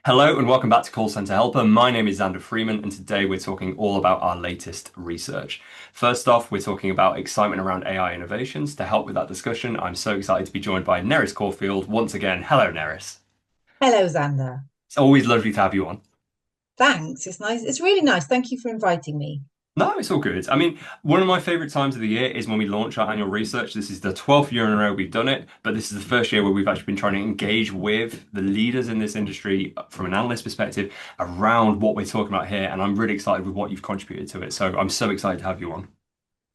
Hello and welcome back to Call Center Helper. My name is Xander Freeman, and today we're talking all about our latest research. First off, we're talking about excitement around AI innovations. To help with that discussion, I'm so excited to be joined by Neris Caulfield once again. Hello, Neris. Hello, Xander. It's always lovely to have you on. Thanks. It's nice. It's really nice. Thank you for inviting me. No, it's all good. I mean, one of my favorite times of the year is when we launch our annual research. This is the 12th year in a row we've done it, but this is the first year where we've actually been trying to engage with the leaders in this industry from an analyst perspective around what we're talking about here. And I'm really excited with what you've contributed to it. So I'm so excited to have you on.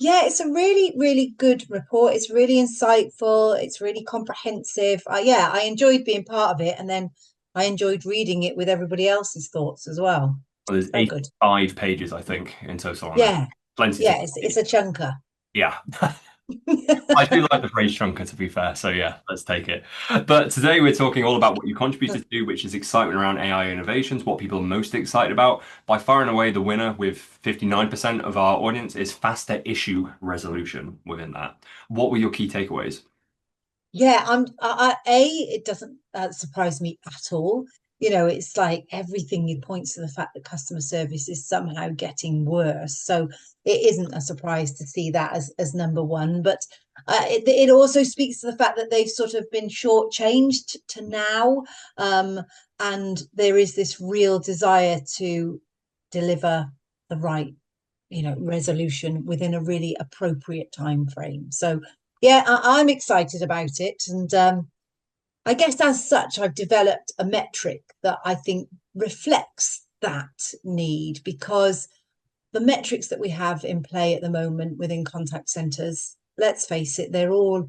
Yeah, it's a really, really good report. It's really insightful. It's really comprehensive. Yeah, I enjoyed being part of it, and then I enjoyed reading it with everybody else's thoughts as well. Well, there's Very good. 85 pages, I think, in total on it. Yeah, Plenty to yeah. It's read. a chunker. Yeah. I do like the phrase chunker, to be fair. So yeah, let's take it. But today we're talking all about what you contributed to, which is excitement around AI innovations, what people are most excited about. By far and away, the winner with 59% of our audience is faster issue resolution within that. What were your key takeaways? Yeah, it doesn't surprise me at all. It's like everything it points to the fact that customer service is somehow getting worse. So it isn't a surprise to see that as number one. But it also speaks to the fact that they've sort of been shortchanged to now. Um, and there is this real desire to deliver the right, resolution within a really appropriate time frame. So yeah, I'm excited about it. And I guess as such, I've developed a metric that I think reflects that need because the metrics that we have in play at the moment within contact centers, let's face it, they all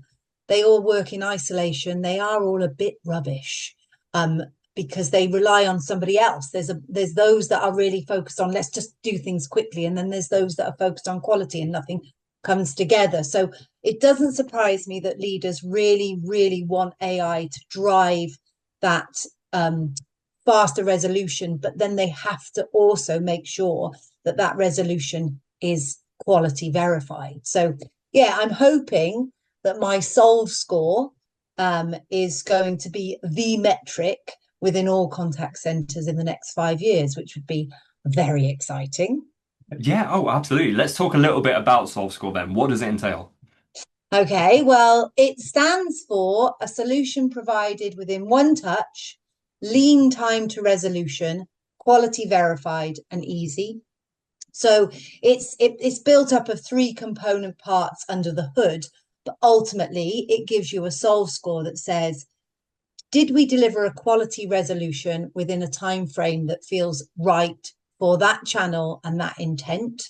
work in isolation. They are all a bit rubbish. Because they rely on somebody else. There's those that are really focused on let's just do things quickly, and then there's those that are focused on quality, and nothing comes together. So it doesn't surprise me that leaders really, really want AI to drive that um, faster resolution, but then they have to also make sure that that resolution is quality verified. So yeah, I'm hoping that my SolveScore is going to be the metric within all contact centers in the next 5 years, which would be very exciting. Yeah, oh, absolutely. Let's talk a little bit about SolveScore then. What does it entail? Okay, well, it stands for a solution provided within one touch, lean time to resolution, quality verified, and easy. So it's built up of three component parts under the hood, but ultimately it gives you a solve score that says, did we deliver a quality resolution within a time frame that feels right for that channel and that intent?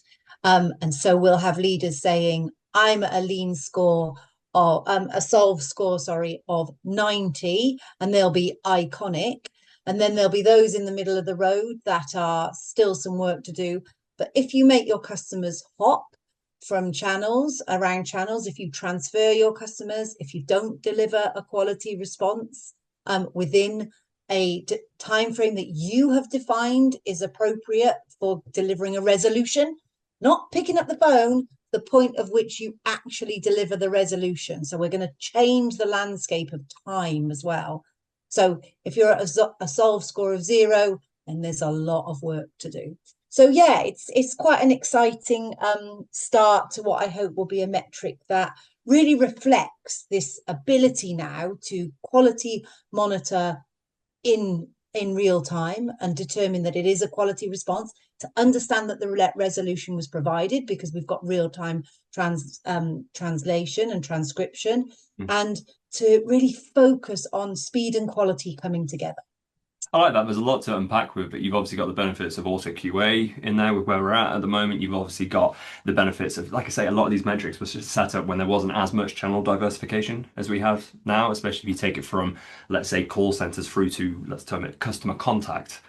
And so we'll have leaders saying, I'm at a lean score or a solve score, sorry, of 90, and they'll be iconic. And then there'll be those in the middle of the road that are still some work to do. But if you make your customers hop from channels around channels, if you transfer your customers, if you don't deliver a quality response, within a time frame that you have defined is appropriate for delivering a resolution, not picking up the phone, the point of which you actually deliver the resolution. So we're going to change the landscape of time as well. So if you're at a solve score of 0, then there's a lot of work to do. So yeah, it's quite an exciting start to what I hope will be a metric that really reflects this ability now to quality monitor in real time and determine that it is a quality response, to understand that the resolution was provided because we've got real time translation and transcription, and to really focus on speed and quality coming together. I like that. There's a lot to unpack with, but you've obviously got the benefits of also QA in there with where we're at the moment. You've obviously got the benefits of, like I say, a lot of these metrics was just set up when there wasn't as much channel diversification as we have now, especially if you take it from, let's say, call centers through to, let's term it, customer contact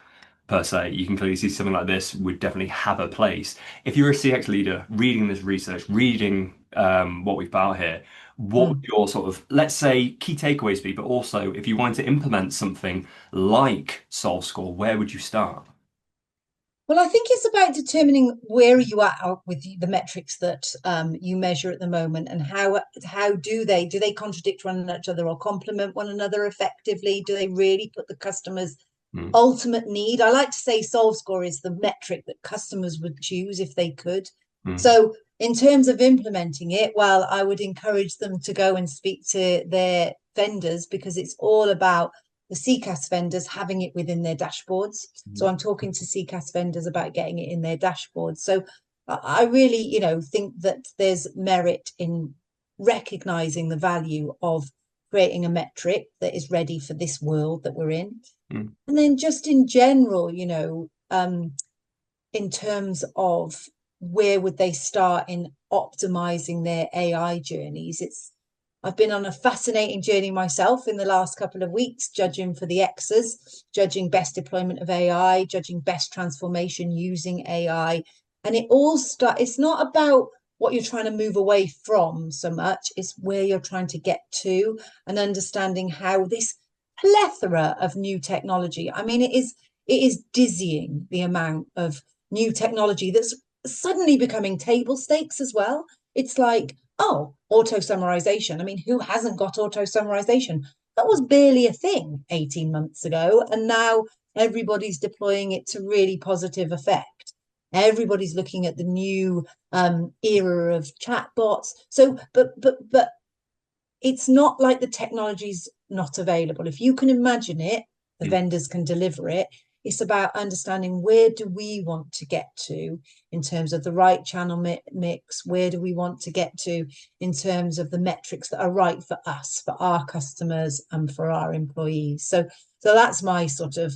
per se. You can clearly see something like this would definitely have a place. If you're a CX leader reading this research, reading what we've put out here, what would Mm. your sort of, let's say, key takeaways be? But also, if you wanted to implement something like SolveScore, where would you start? Well, I think it's about determining where you are with the metrics that you measure at the moment, and how do they contradict one another or complement one another effectively? Do they really put the customers Mm, ultimate need. I like to say SolveScore is the metric that customers would choose if they could. mm, So, in terms of implementing it, well, I would encourage them to go and speak to their vendors because it's all about the CCAS vendors having it within their dashboards. So, mm, I'm talking to CCAS vendors about getting it in their dashboards. So, I really, think that there's merit in recognizing the value of creating a metric that is ready for this world that we're in. mm, And then just in general, in terms of where would they start in optimizing their AI journeys, I've been on a fascinating journey myself in the last couple of weeks, judging for the X's, judging best deployment of AI, judging best transformation using AI. And it's not about what you're trying to move away from so much, it's where you're trying to get to and understanding how this plethora of new technology. I mean, it is dizzying the amount of new technology that's suddenly becoming table stakes as well. It's like, oh, auto summarization. I mean, who hasn't got auto summarization? That was barely a thing 18 months ago. And now everybody's deploying it to really positive effect. Everybody's looking at the new era of chatbots. So, but it's not like the technology's not available. If you can imagine it, the mm. vendors can deliver it. It's about understanding where do we want to get to in terms of the right channel mix? Where do we want to get to in terms of the metrics that are right for us, for our customers, and for our employees? So that's my sort of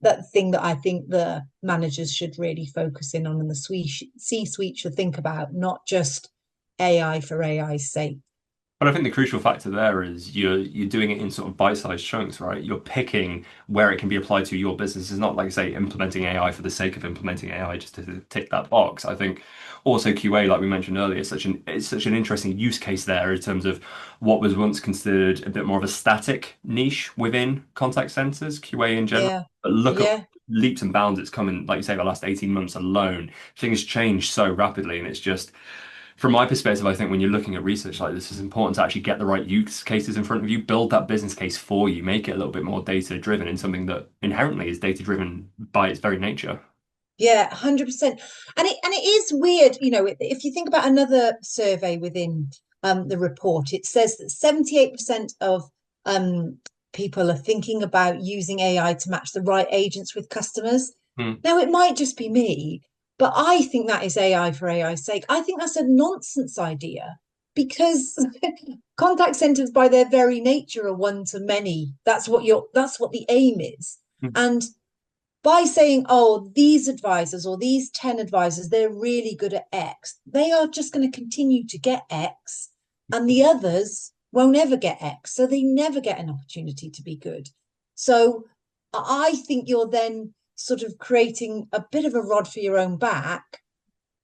that thing that I think the managers should really focus in on, and the C-suite should think about, not just AI for AI's sake. But I think the crucial factor there is you're doing it in sort of bite-sized chunks, right? You're picking where it can be applied to your business. It's not like, say, implementing AI for the sake of implementing AI just to tick that box. I think also QA, like we mentioned earlier, it's such an interesting use case there in terms of what was once considered a bit more of a static niche within contact centers, QA in general. Yeah, But look at yeah, leaps and bounds it's come in, like you say, the last 18 months alone. Things change so rapidly, and it's just from my perspective, I think when you're looking at research like this, it's important to actually get the right use cases in front of you, build that business case for you, make it a little bit more data driven in something that inherently is data driven by its very nature. yeah, 100%. And it is weird, if you think about another survey within the report, it says that 78% of um people are thinking about using AI to match the right agents with customers. Hmm. Now, it might just be me, but I think that is AI for AI's sake. I think that's a nonsense idea because contact centers by their very nature are one to many. That's what the aim is. Hmm. And by saying, oh, these advisors or these 10 advisors, they're really good at X, they are just going to continue to get X, and the others won't ever get X. So they never get an opportunity to be good. So I think you're then sort of creating a bit of a rod for your own back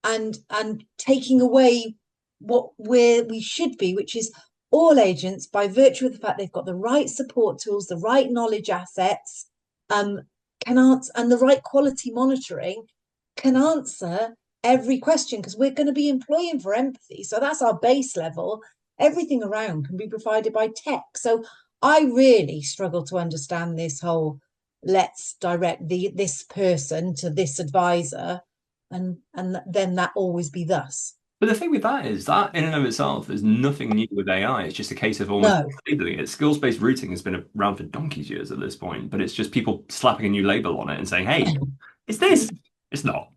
and taking away what where we should be, which is all agents, by virtue of the fact they've got the right support tools, the right knowledge assets, um, can answer, and the right quality monitoring, can answer every question because we're going to be employing for empathy. So that's our base level. Everything around can be provided by tech. So I really struggle to understand this whole let's direct this person to this advisor and then that always be thus. But the thing with that is that in and of itself is nothing new with AI. It's just a case of almost No, labeling it. Skills-based routing has been around for donkey's years at this point, but it's just people slapping a new label on it and saying, "Hey, it's this." It's not.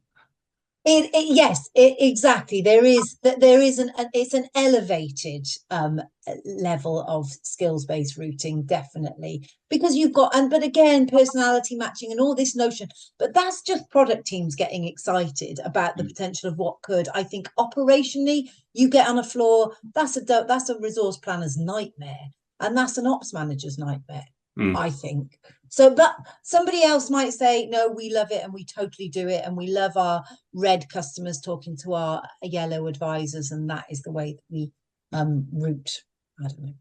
yes, exactly. There is it's an elevated level of skills based routing, definitely, because you've got, but again, personality matching and all this notion, but that's just product teams getting excited about the potential of what could. I think operationally, you get on a floor, that's a resource planner's nightmare, and that's an ops manager's nightmare, Mm. I think. So, but somebody else might say, no, we love it and we totally do it, and we love our red customers talking to our yellow advisors, and that is the way that we route. I don't know.